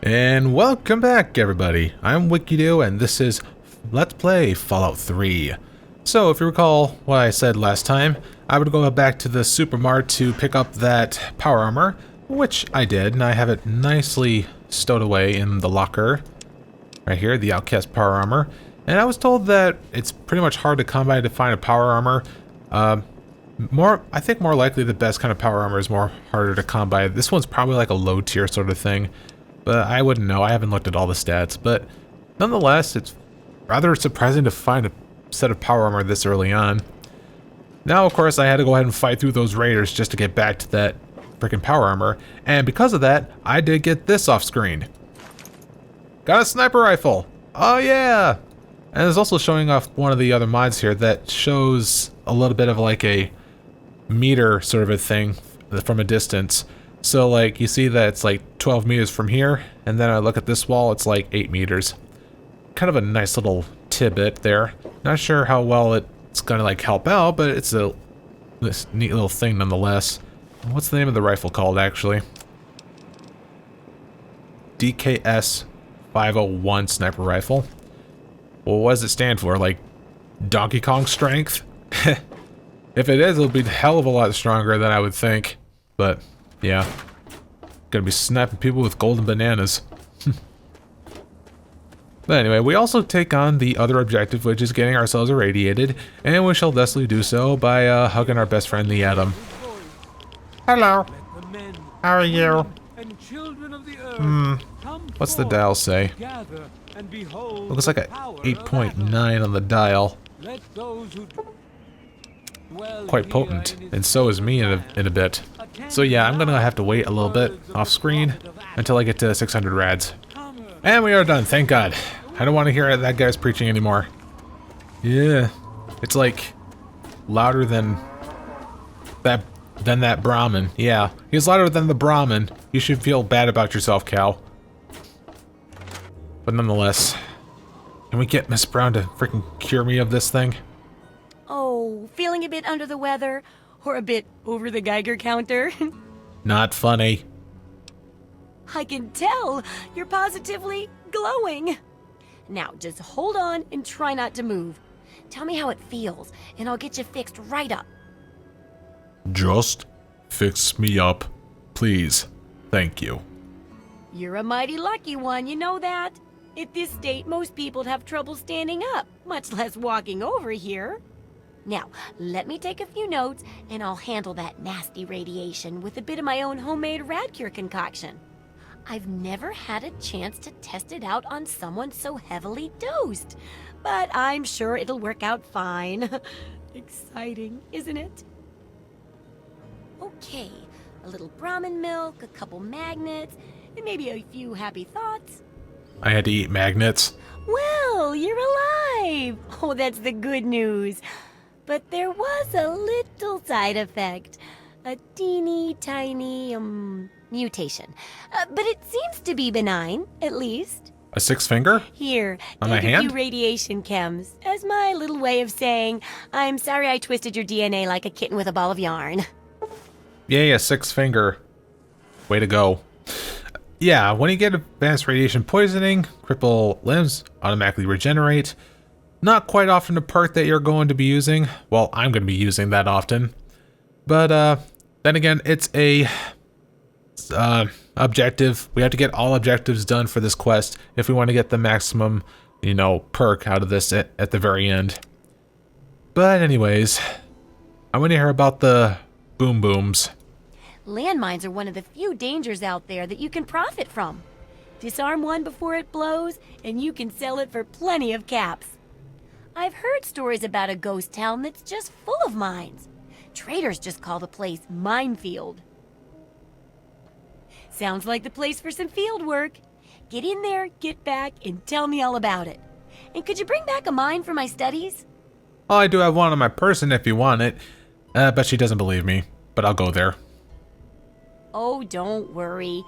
And welcome back, everybody. I'm Wikidoo, and this is Let's Play Fallout 3. So, if you recall what I said last time, I would go back to the Supermart to pick up that power armor, which I did, and I have it nicely stowed away in the locker. Right here, the Outcast power armor. And I was told that it's pretty much hard to come by to find a power armor. I think more likely the best kind of power armor is more harder to come by. This one's probably like a low tier sort of thing. But I wouldn't know. I haven't looked at all the stats. But nonetheless, it's rather surprising to find a set of power armor this early on. Now, of course, I had to go ahead and fight through those raiders just to get back to that freaking power armor. And because of that, I did get this off screen. Got a sniper rifle. Oh, yeah. And it's also showing off one of the other mods here that shows a little bit of like a meter sort of a thing from a distance. So, like, you see that it's like 12 meters from here, and then I look at this wall, it's like 8 meters. Kind of a nice little tidbit there. Not sure how well it's gonna, like, help out, but it's this neat little thing nonetheless. What's the name of the rifle called, actually? DKS 501 sniper rifle. Well, what does it stand for? Like, Donkey Kong strength? If it is, it'll be a hell of a lot stronger than I would think. But yeah, gonna be snapping people with golden bananas. But anyway, we also take on the other objective, which is getting ourselves irradiated, and we shall thusly do so by hugging our best friend, the Atom. Hello. How are you? What's the dial say? Looks like a 8.9 on the dial. Quite potent, and so is me in a bit. So yeah, I'm gonna have to wait a little bit off screen until I get to 600 rads. And we are done, thank God. I don't want to hear that guy's preaching anymore. Yeah, it's like louder than that Brahmin. Yeah, he's louder than the Brahmin. You should feel bad about yourself, Cal. But nonetheless, can we get Miss Brown to freaking cure me of this thing? Oh, feeling a bit under the weather? Or a bit over the Geiger counter? Not funny. I can tell! You're positively glowing! Now, just hold on and try not to move. Tell me how it feels, and I'll get you fixed right up. Just fix me up, please. Thank you. You're a mighty lucky one, you know that? At this state, most people'd have trouble standing up, much less walking over here. Now, let me take a few notes, and I'll handle that nasty radiation with a bit of my own homemade Radcure concoction. I've never had a chance to test it out on someone so heavily dosed, but I'm sure it'll work out fine. Exciting, isn't it? Okay, a little Brahmin milk, a couple magnets, and maybe a few happy thoughts. I had to eat magnets. Well, you're alive! Oh, that's the good news. But there was a little side effect. A teeny tiny, mutation. But it seems to be benign, at least. A 6 finger? Here, on my take a hand? few radiation chems as my little way of saying, I'm sorry I twisted your DNA like a kitten with a ball of yarn. Yay, a 6 finger. Way to go. Yeah, when you get advanced radiation poisoning, cripple limbs automatically regenerate. Not quite often a perk that you're going to be using. Well, I'm going to be using that often. But, then again, it's a objective. We have to get all objectives done for this quest if we want to get the maximum, perk out of this at the very end. But anyways, I want to hear about the boom booms. Landmines are one of the few dangers out there that you can profit from. Disarm one before it blows, and you can sell it for plenty of caps. I've heard stories about a ghost town that's just full of mines. Traders just call the place Minefield. Sounds like the place for some field work. Get in there, get back, and tell me all about it. And could you bring back a mine for my studies? Oh, I do have one on my person if you want it. But she doesn't believe me. But I'll go there. Oh, don't worry.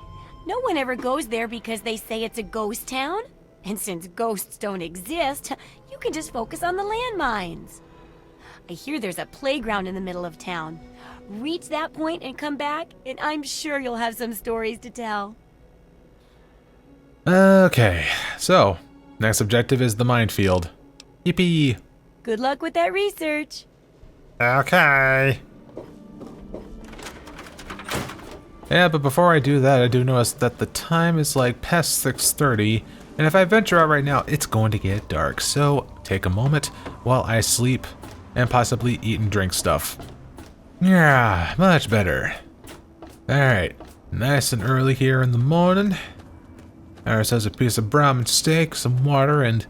No one ever goes there because they say it's a ghost town. And since ghosts don't exist, you can just focus on the landmines. I hear there's a playground in the middle of town. Reach that point and come back, and I'm sure you'll have some stories to tell. Okay, so next objective is the minefield. Yippee! Good luck with that research. Okay. Yeah, but before I do that, I do notice that the time is like past 6:30, and if I venture out right now, it's going to get dark. So take a moment while I sleep and possibly eat and drink stuff. Yeah, much better. Alright, nice and early here in the morning. Ours has a piece of Brahmin steak, some water, and,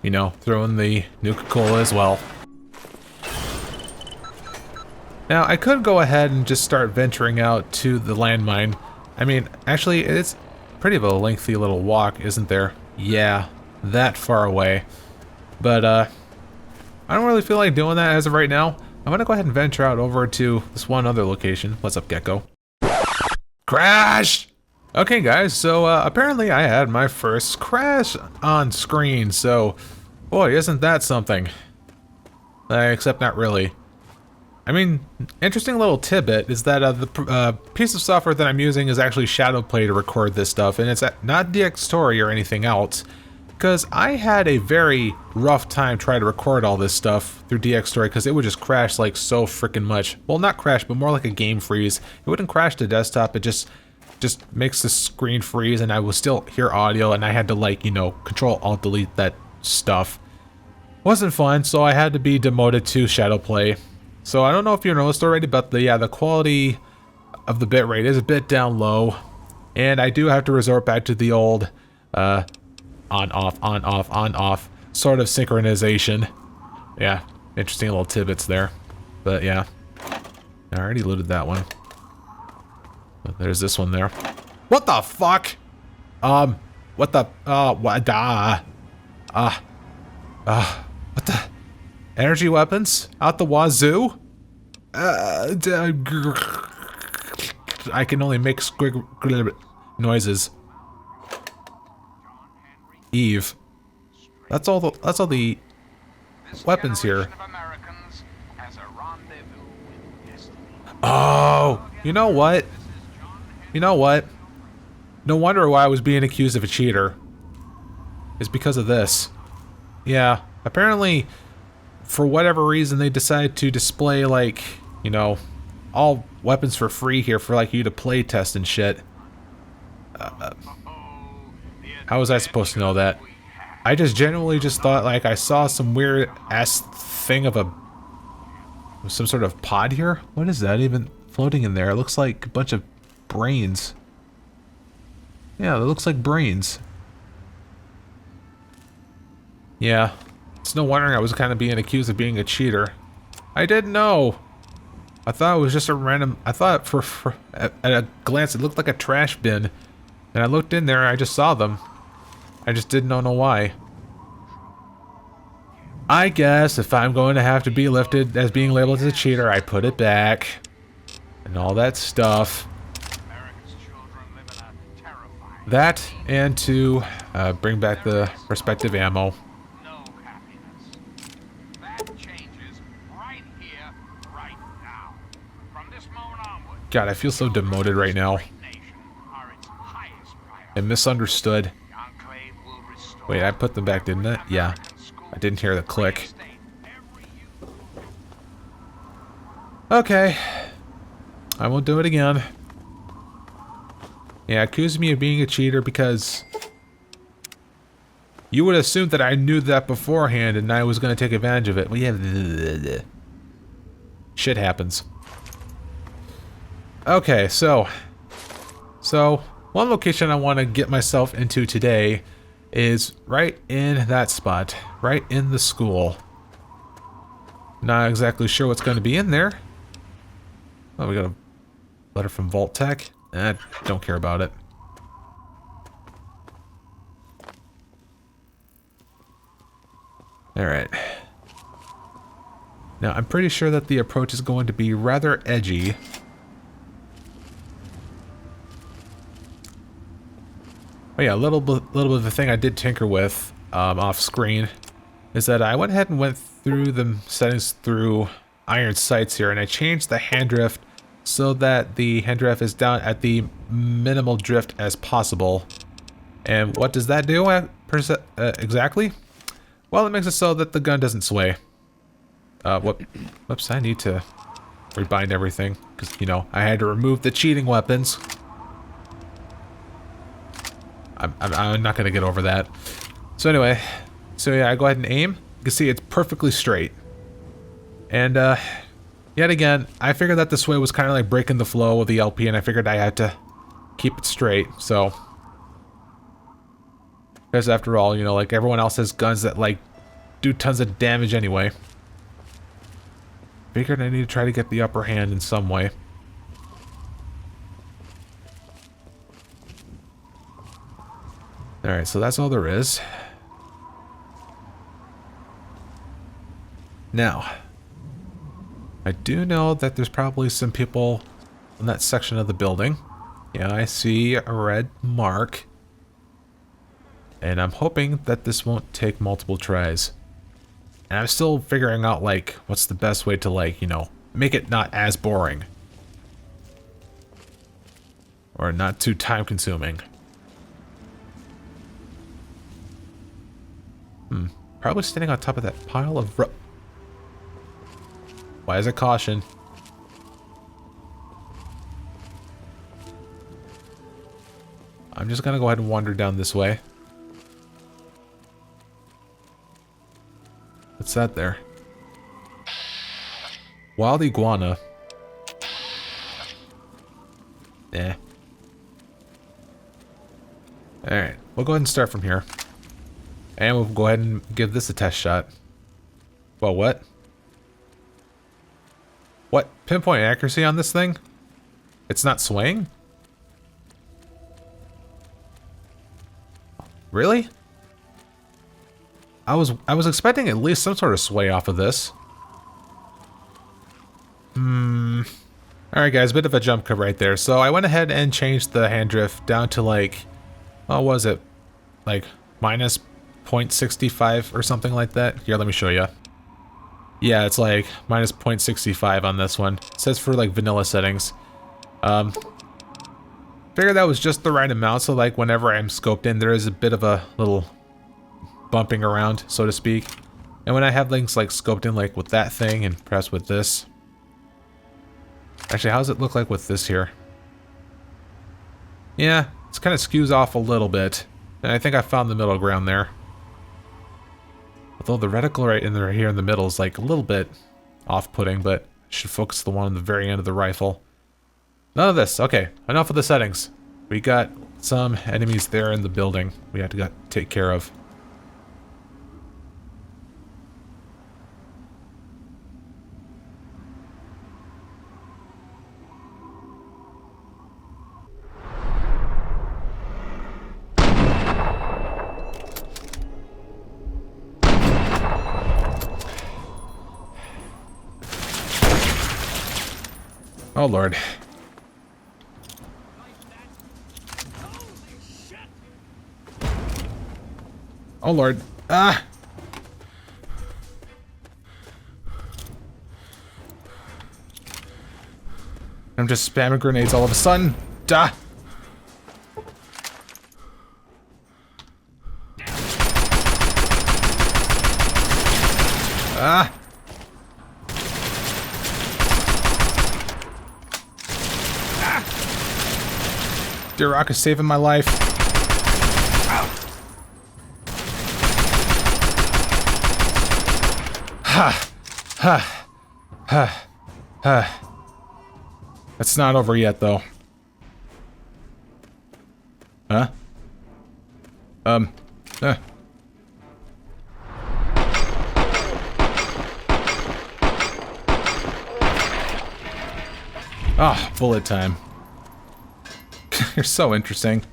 you know, throw in the Nuka-Cola as well. Now, I could go ahead and just start venturing out to the landmine. I mean, actually, it's pretty of a lengthy little walk, isn't there? Yeah, that far away. But, I don't really feel like doing that as of right now. I'm gonna go ahead and venture out over to this one other location. What's up, Gecko? Crash! Okay, guys, so, apparently I had my first crash on screen, so, boy, isn't that something. Except not really. I mean, interesting little tidbit is that the piece of software that I'm using is actually Shadowplay to record this stuff, and it's not Dxtory or anything else, because I had a very rough time trying to record all this stuff through Dxtory because it would just crash like so freaking much. Well, not crash, but more like a game freeze. It wouldn't crash the desktop, it just makes the screen freeze, and I will still hear audio, and I had to, like, you know, Control-Alt-Delete that stuff. Wasn't fun, so I had to be demoted to Shadowplay. So I don't know if you noticed already, but the quality of the bitrate is a bit down low, and I do have to resort back to the old on off sort of synchronization. Yeah, interesting little tidbits there, but yeah, I already looted that one. But there's this one there. What the fuck? What the what the energy weapons out the wazoo? I can only make squig noises. Eve. That's all the weapons here. Oh, you know what? You know what? No wonder why I was being accused of a cheater. It's because of this. Yeah, apparently, for whatever reason, they decided to display, like, you know, all weapons for free here for, like, you to play test and shit. How was I supposed to know that? I just genuinely just thought, like, I saw some weird ass thing of some sort of pod here. What is that even floating in there? It looks like a bunch of brains. Yeah, it looks like brains. Yeah, it's no wonder I was kind of being accused of being a cheater. I didn't know. I thought it was just a random. I thought at a glance it looked like a trash bin, and I looked in there and I just saw them. I just didn't know why. I guess if I'm going to have to be lifted as being labeled as a cheater, I put it back and all that stuff. That and to bring back the respective ammo. God, I feel so demoted right now. And misunderstood. Wait, I put them back, didn't I? Yeah. I didn't hear the click. Okay. I won't do it again. Yeah, accuse me of being a cheater because you would assume that I knew that beforehand and I was going to take advantage of it. Well, yeah. Shit happens. Okay, so one location I want to get myself into today is right in that spot, right in the school. Not exactly sure what's going to be in there. Oh, we got a letter from Vault-Tec. Don't care about it. Alright. Now, I'm pretty sure that the approach is going to be rather edgy. Oh yeah, a little bit of the thing I did tinker with off screen is that I went ahead and went through the settings through Iron Sights here, and I changed the hand drift so that the hand drift is down at the minimal drift as possible. And what does that do exactly? Well, it makes it so that the gun doesn't sway. Whoops, I need to rebind everything. Because, you know, I had to remove the cheating weapons. I'm not going to get over that. So anyway, yeah, I go ahead and aim. You can see it's perfectly straight. And, yet again, I figured that the sway was kind of like breaking the flow of the LP, and I figured I had to keep it straight, so. Because after all, you know, like everyone else has guns that like do tons of damage anyway. Figured I need to try to get the upper hand in some way. Alright, so that's all there is. Now, I do know that there's probably some people in that section of the building. Yeah, I see a red mark. And I'm hoping that this won't take multiple tries. And I'm still figuring out, like, what's the best way to, like, you know, make it not as boring. Or not too time-consuming. Probably standing on top of that pile of Why is it caution? I'm just gonna go ahead and wander down this way. What's that there? Wild iguana. Eh. Alright, we'll go ahead and start from here. And we'll go ahead and give this a test shot. Well, what? What? Pinpoint accuracy on this thing? It's not swaying? Really? I was expecting at least some sort of sway off of this. Alright guys, bit of a jump cut right there. So I went ahead and changed the hand drift down to like, what was it? Like minus 0.65 or something like that. Here, let me show you. Yeah, it's like minus 0.65 on this one. It says for like vanilla settings. Figured that was just the right amount, so like whenever I'm scoped in, there is a bit of a little bumping around, so to speak. And when I have things like scoped in like with that thing and perhaps with this. Actually, how does it look like with this here? Yeah, it's kind of skews off a little bit. And I think I found the middle ground there. Although the reticle right in there here in the middle is like a little bit off-putting, but I should focus the one on the very end of the rifle. None of this. Okay, enough of the settings. We got some enemies there in the building we have to take care of. Oh, Lord. Oh, Lord. Ah! I'm just spamming grenades all of a sudden. Duh! Ah! Dear Rock is saving my life. Ha! Ha! Ha! Ha! It's not over yet, though. Huh? Ah, bullet time. You're so interesting.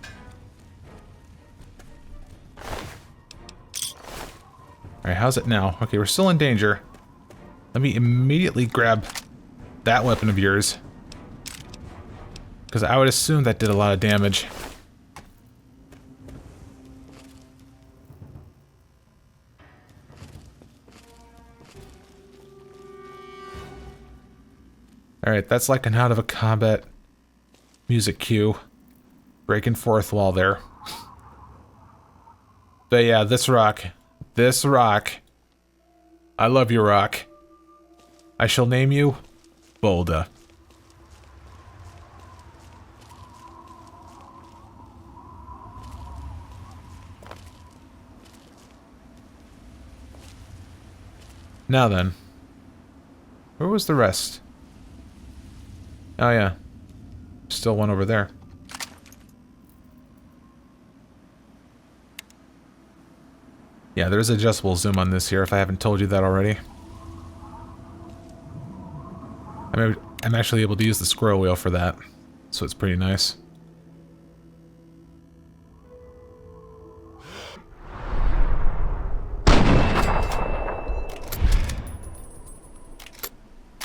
Alright, how's it now? Okay, we're still in danger. Let me immediately grab that weapon of yours. Because I would assume that did a lot of damage. Alright, that's like an out of a combat music cue. Breaking fourth wall there. But yeah, this rock. This rock. I love you, rock. I shall name you Boulder. Now then. Where was the rest? Oh yeah. Still one over there. Yeah, there's adjustable zoom on this here if I haven't told you that already. I'm actually able to use the scroll wheel for that, so it's pretty nice.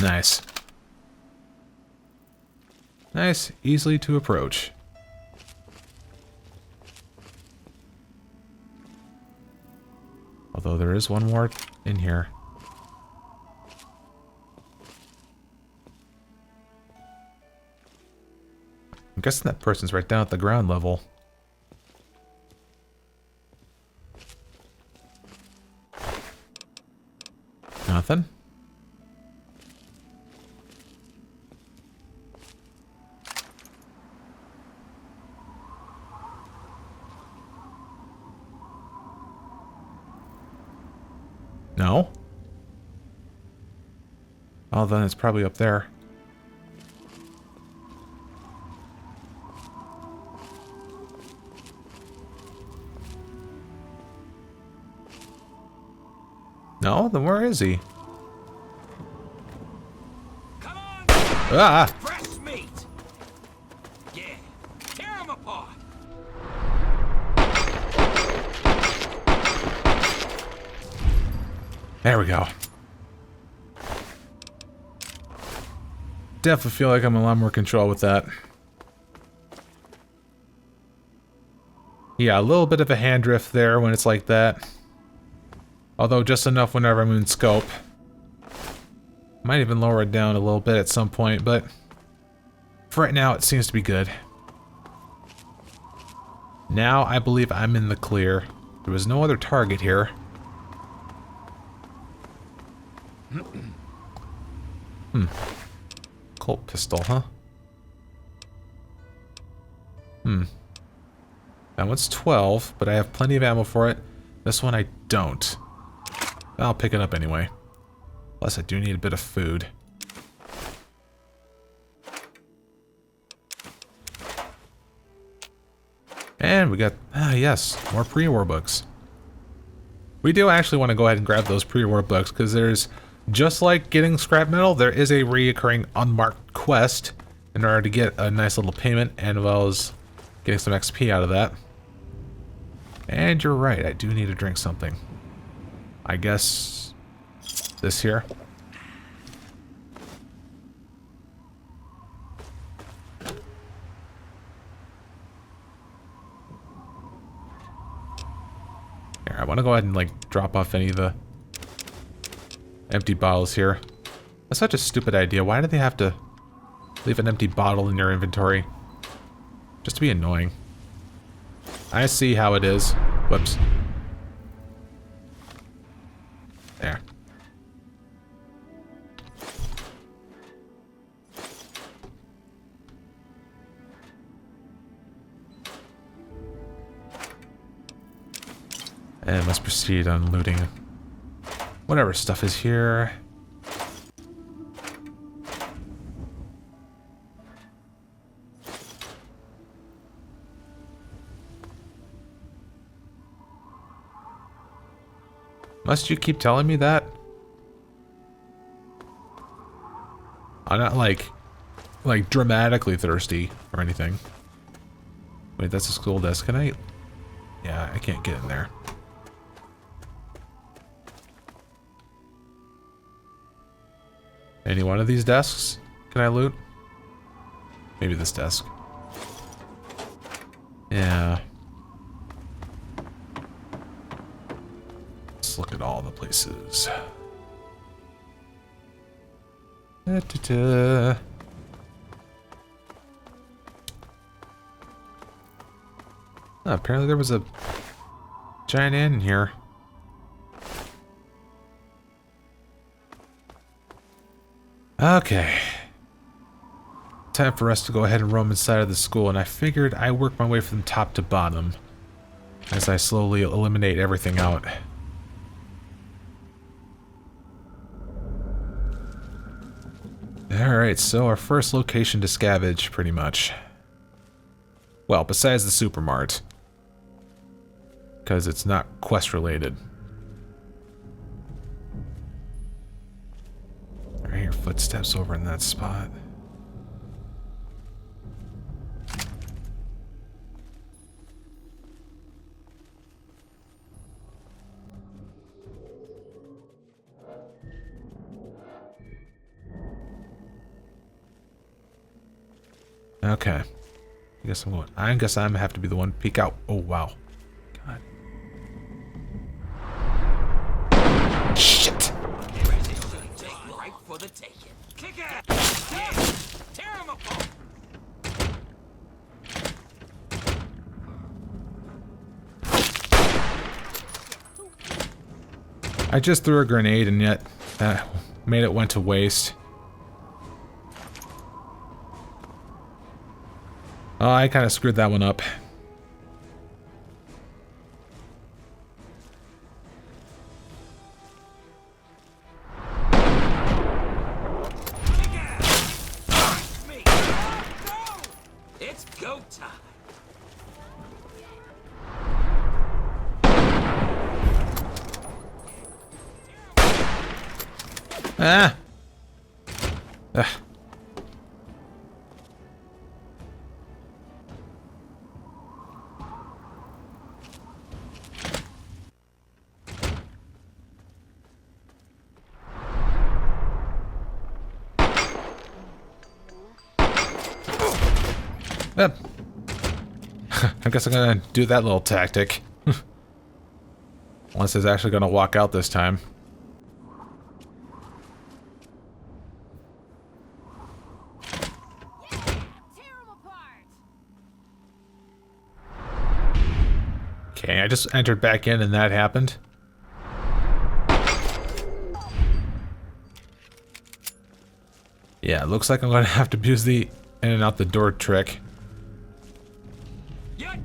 Nice. Nice, easily to approach. Although there is one more in here. I'm guessing that person's right down at the ground level. Nothing? No? Oh, then it's probably up there. No? Then where is he? Come on! Ah! Fresh meat! Yeah, tear them apart! There we go. Definitely feel like I'm in a lot more control with that. Yeah, a little bit of a hand drift there when it's like that. Although just enough whenever I'm in scope. Might even lower it down a little bit at some point, but for right now it seems to be good. Now I believe I'm in the clear. There was no other target here. Colt pistol, huh? That one's 12, but I have plenty of ammo for it. This one I don't. I'll pick it up anyway. Plus I do need a bit of food. And we got, yes, more pre-war books. We do actually want to go ahead and grab those pre-war books, because there's, just like getting scrap metal, there is a reoccurring unmarked quest in order to get a nice little payment, and as well as getting some XP out of that. And you're right, I do need to drink something. I guess this here. Here, I want to go ahead and like drop off any of the empty bottles here. That's such a stupid idea. Why do they have to leave an empty bottle in your inventory? Just to be annoying. I see how it is. Whoops. There. And let's proceed on looting whatever stuff is here. Must you keep telling me that? I'm not like dramatically thirsty or anything. Wait, that's a school desk. Can I? Yeah, I can't get in there. Any one of these desks? Can I loot? Maybe this desk. Yeah. Let's look at all the places. Da-da-da. Oh, apparently there was a giant ant in here. Okay. Time for us to go ahead and roam inside of the school, and I figured I'd work my way from top to bottom as I slowly eliminate everything out. Alright, so our first location to scavenge, pretty much. Well, besides the Supermart. Because it's not quest related. I hear footsteps over in that spot. Okay. I guess I'm gonna have to be the one to peek out. Oh wow. God. Shit. Right for the taking. Kick it! Yeah. Tear him apart! I just threw a grenade and yet that made it went to waste. Oh, I kind of screwed that one up. It's go time. Ah! Ugh. Yep. I guess I'm gonna do that little tactic. Unless it's actually gonna walk out this time. Okay, I just entered back in and that happened. Yeah, it looks like I'm gonna have to use the in and out the door trick. Yes!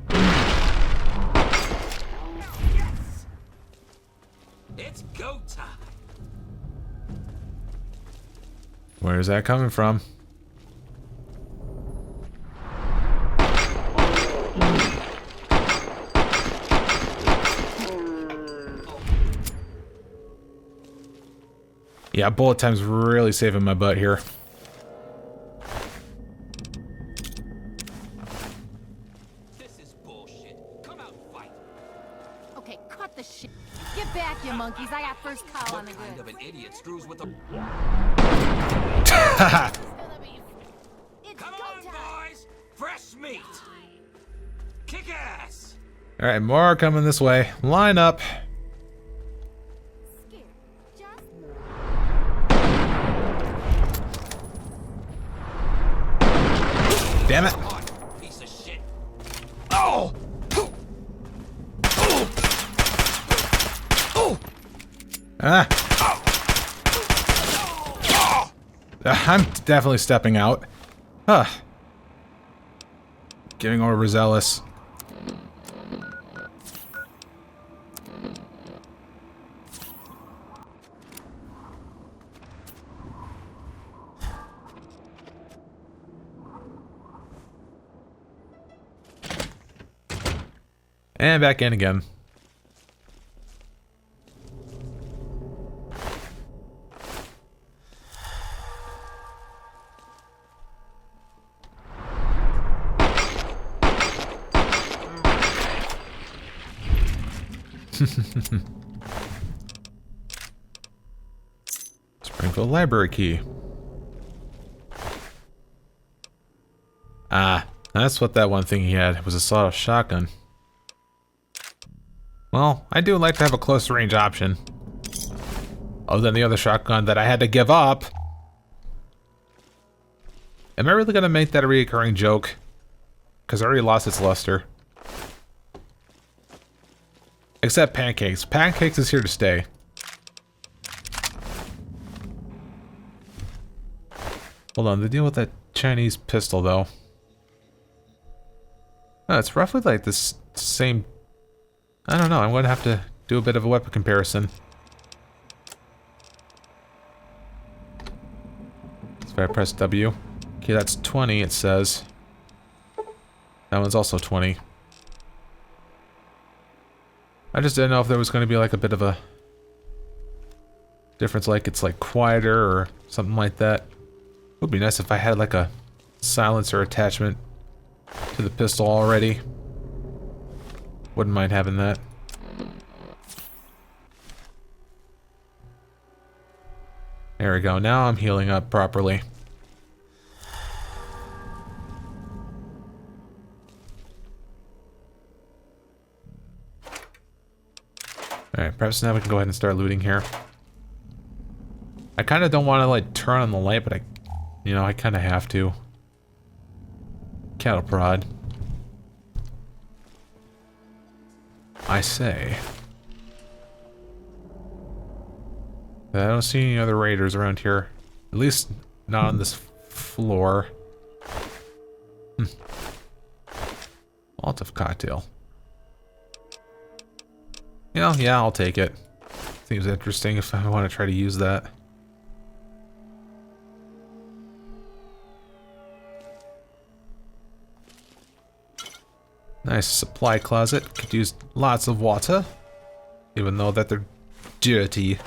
It's go time. Where's that coming from? Yeah, bullet time's really saving my butt here. This is bullshit. Come out and fight. Okay, cut the shit. Get back, you monkeys. I got first call on the What kind of goods. an idiot screws with a... It's Come go on, time. boys! Fresh meat! Kick ass! Alright, more coming this way. Line up. Scared. Just Damn it. Hard, piece of shit. Oh! Ah. I'm definitely stepping out. Huh. Getting overzealous. And back in again. Springfield Library key. Ah, that's what that one thing he had was a sawed-off shotgun. Well, I do like to have a close range option. Other than the other shotgun that I had to give up. Am I really gonna make that a recurring joke? Because I already lost its luster. Except Pancakes. Pancakes is here to stay. Hold on, the deal with that Chinese pistol, though. Oh, it's roughly like this same... I don't know, I'm going to have to do a bit of a weapon comparison. So if I press W... Okay, that's 20, it says. That one's also 20. I just didn't know if there was going to be like a bit of a difference, like it's like quieter or something like that. It would be nice if I had like a silencer attachment to the pistol already. Wouldn't mind having that. There we go. Now I'm healing up properly. Alright, perhaps now we can go ahead and start looting here. I kind of don't want to like turn on the light, but I kind of have to. Cattle prod. I say. I don't see any other raiders around here. At least not on this floor. Molotov cocktail. You know, yeah, I'll take it. Seems interesting if I want to try to use that. Nice supply closet. Could use lots of water. Even though that they're dirty.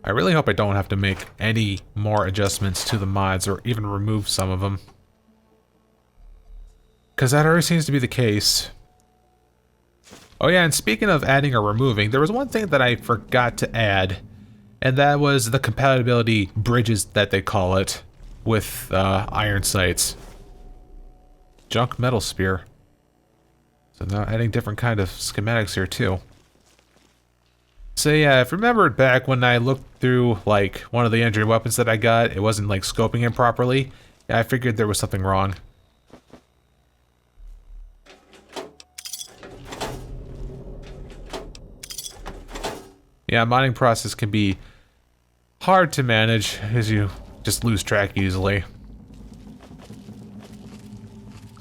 I really hope I don't have to make any more adjustments to the mods or even remove some of them. Because that already seems to be the case. Oh yeah, and speaking of adding or removing, there was one thing that I forgot to add. And that was the compatibility bridges that they call it with iron sights. Junk metal spear. So now adding different kind of schematics here too. So yeah, if you remembered back when I looked through like one of the engineered weapons that I got, it wasn't like scoping it properly. Yeah, I figured there was something wrong. Yeah, modding process can be hard to manage as you just lose track easily.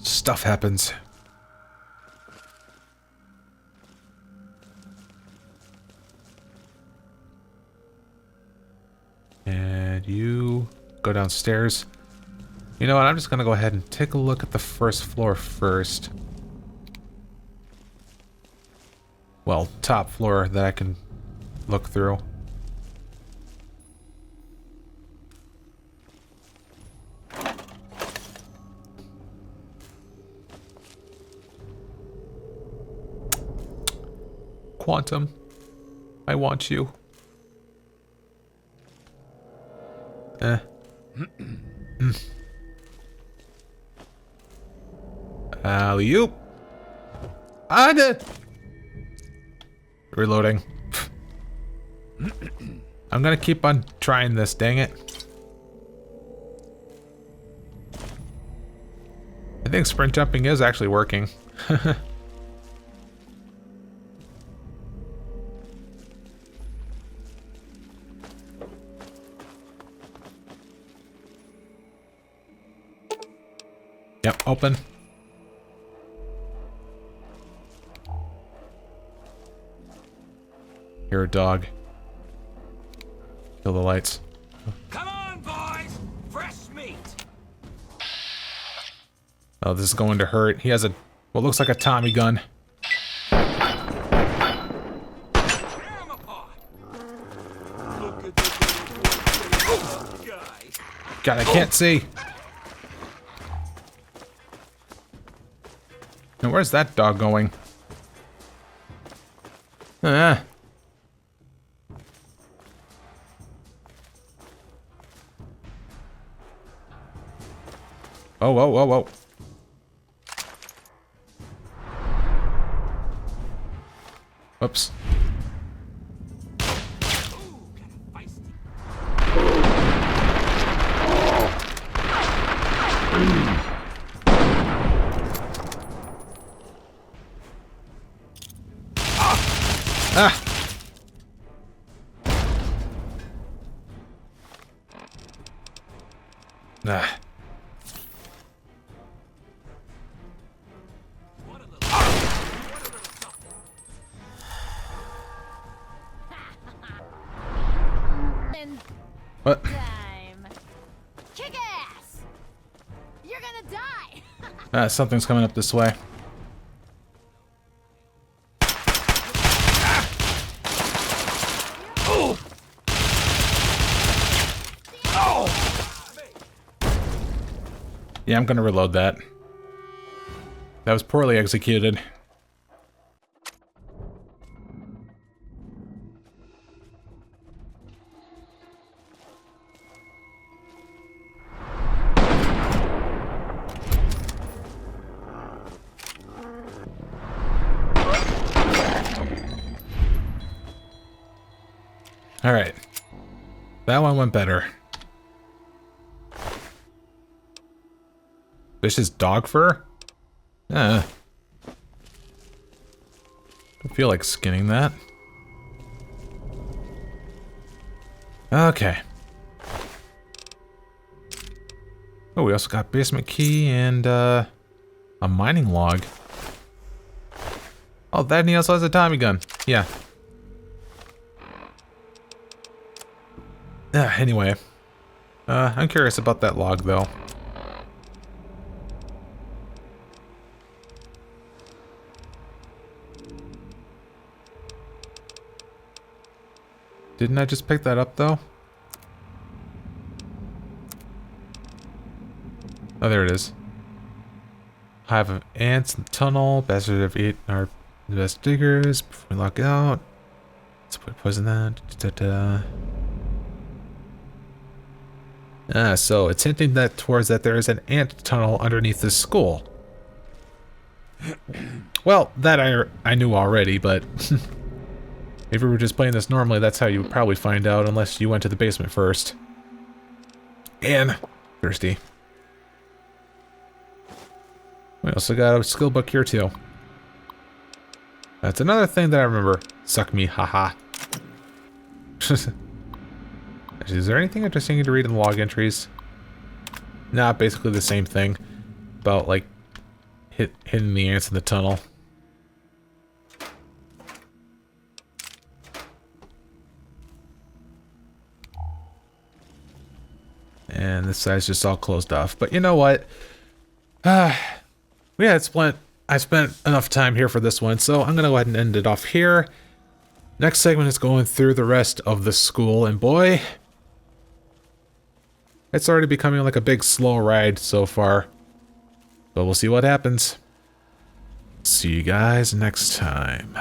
Stuff happens. And you go downstairs. You know what, I'm just gonna go ahead and take a look at the first floor first. Well, top floor that I can look through. Quantum, I want you. Alley-oop. Reloading. I'm gonna keep on trying this, dang it. I think sprint jumping is actually working. Yep, open. You're a dog. Kill the lights. Come on, boys! Fresh meat! Oh, this is going to hurt. He has a what looks like a Tommy gun. Tear 'em apart! Look at the guys. God, I can't see. Now, where's that dog going? Ah. Oh, whoa, whoa, whoa. Oops. Ah. And What? time. Kick ass! You're gonna die! Something's coming up this way. Yeah, I'm gonna reload that. That was poorly executed. Alright. That one went better. This is dog fur? Don't feel like skinning that. Okay. Oh, we also got basement key and a mining log. Oh, that and he also has a Tommy gun. Yeah. Anyway. I'm curious about that log though. Didn't I just pick that up, though? Oh, there it is. Hive of ants in the tunnel. Bastard have eaten our best diggers before we lock out. Let's put poison that. So it's hinting that towards that there is an ant tunnel underneath this school. Well, that I knew already, but... If we were just playing this normally, that's how you would probably find out, unless you went to the basement first. And thirsty. We also got a skill book here too. That's another thing that I remember. Suck me, haha. Is there anything interesting to read in the log entries? Nah, basically the same thing. About, like, hitting the ants in the tunnel. And this side's just all closed off. But you know what? I spent enough time here for this one, so I'm going to go ahead and end it off here. Next segment is going through the rest of the school, and boy, it's already becoming like a big slow ride so far. But we'll see what happens. See you guys next time.